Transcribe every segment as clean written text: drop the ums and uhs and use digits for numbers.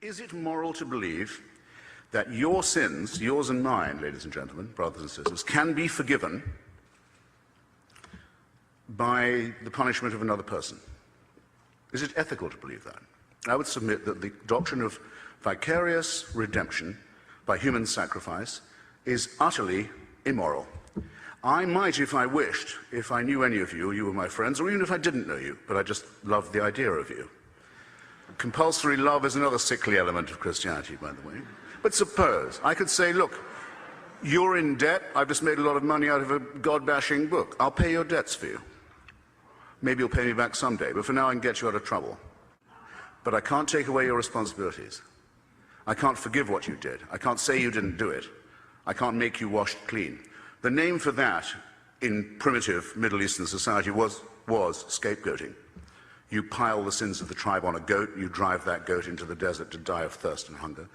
Is it moral to believe that your sins, yours and mine, ladies and gentlemen, brothers and sisters, can be forgiven by the punishment of another person? Is it ethical to believe that? I would submit that the doctrine of vicarious redemption by human sacrifice is utterly immoral. I might, if I wished, if I knew any of you, you were my friends, or even if I didn't know you, but I just loved the idea of you. Compulsory love is another sickly element of Christianity, by the way. But suppose I could say, look, you're in debt, I've just made a lot of money out of a God-bashing book. I'll pay your debts for you. Maybe you'll pay me back someday, but for now I can get you out of trouble. But I can't take away your responsibilities. I can't forgive what you did. I can't say you didn't do it. I can't make you washed clean. The name for that in primitive Middle Eastern society was scapegoating. You pile the sins of the tribe on a goat, you drive that goat into the desert to die of thirst and hunger,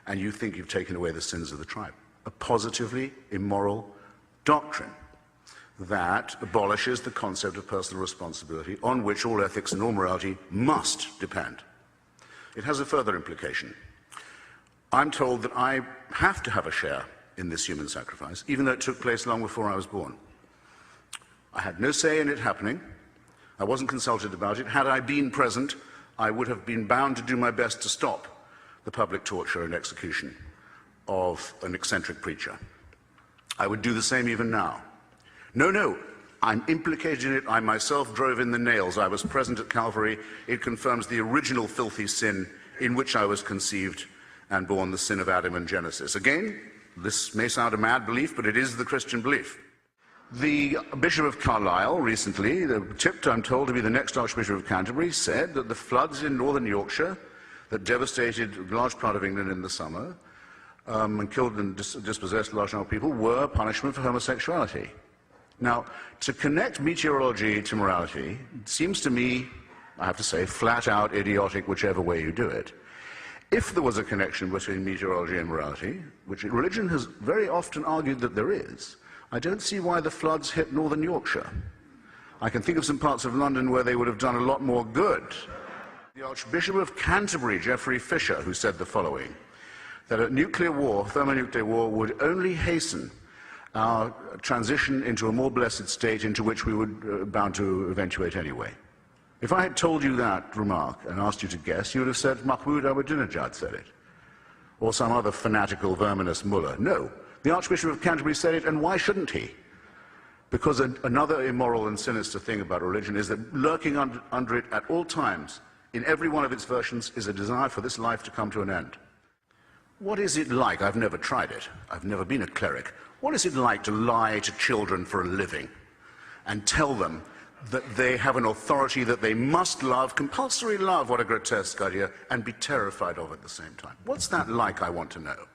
and you think you've taken away the sins of the tribe. A positively immoral doctrine that abolishes the concept of personal responsibility on which all ethics and all morality must depend. It has a further implication. I'm told that I have to have a share in this human sacrifice, even though it took place long before I was born. I had no say in it happening. I wasn't consulted about it. Had I been present, I would have been bound to do my best to stop the public torture and execution of an eccentric preacher. I would do the same even now. No, I'm implicated in it. I myself drove in the nails. I was present at Calvary. It confirms the original filthy sin in which I was conceived and born, the sin of Adam in Genesis. Again, this may sound a mad belief, but it is the Christian belief. The Bishop of Carlisle recently, tipped, I'm told, to be the next Archbishop of Canterbury, said that the floods in northern Yorkshire that devastated a large part of England in the summer and killed and dispossessed large number of people were punishment for homosexuality. Now, to connect meteorology to morality seems to me, I have to say, flat out idiotic whichever way you do it. If there was a connection between meteorology and morality, which religion has very often argued that there is, I don't see why the floods hit northern Yorkshire. I can think of some parts of London where they would have done a lot more good. The Archbishop of Canterbury, Geoffrey Fisher, who said the following, that a nuclear war, thermonuclear war, would only hasten our transition into a more blessed state into which we would bound to eventuate anyway. If I had told you that remark and asked you to guess, you would have said Mahmoud Ahmadinejad said it, or some other fanatical verminous mullah. No, the Archbishop of Canterbury said it, and why shouldn't he? Because another immoral and sinister thing about religion is that lurking under it at all times, in every one of its versions, is a desire for this life to come to an end. What is it like? I've never tried it. I've never been a cleric. What is it like to lie to children for a living and tell them that they have an authority that they must love, compulsory love, what a grotesque idea, and be terrified of at the same time? What's that like, I want to know?